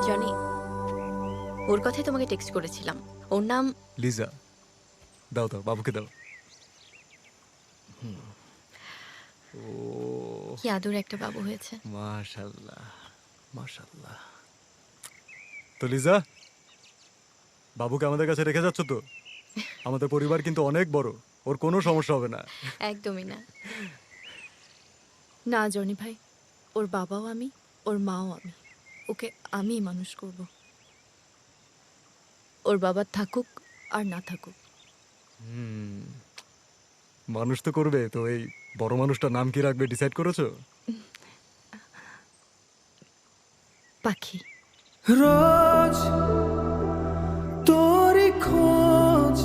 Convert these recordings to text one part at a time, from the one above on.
Johnny, ওর কথাই তোমাকে text করেছিলাম। ওর নাম লিজা। দাও দাও, বাবুকে দাও। ও কি আদর একটা বাবু হয়েছে। মাশাল্লাহ, মাশাল্লাহ। তো লিজা, বাবুকে আমাদের কাছে রেখে যাচ্ছ তো? আমাদের পরিবার কিন্তু অনেক বড়, ওর কোনো সমস্যা হবে না। একদমই না। না জনি ভাই, ওর বাবাও আমি, ওর মাও আমি। ওকে আমিই মানুষ করব। ওর বাবা থাকুক আর না থাকুক। মানুষ তো করবে, তো এই বড় মানুষটার নাম কি রাখবে ডিসাইড করেছো? পাখি। রোজ তোরি খোঁজ,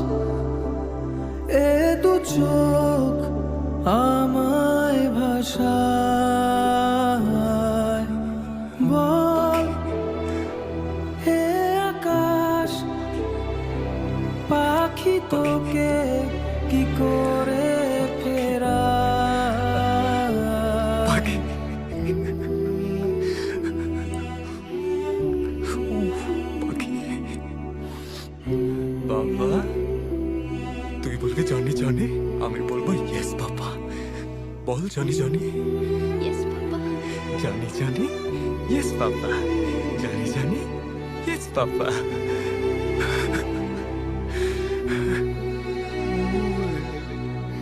এ দু চোখ আমায় ভাষায় বল, হে আকাশ পাখি তোকে কি করে ফেরায়। পাখি। পাখি। বাবা, তুই বলবি জনি জনি, আমি বলবো ইয়েস বাবা। বল জনি জনি। ইয়েস বাবা। জানি জানি, ইয়েস বাবা। জানি জানি, ইয়েস বাবা।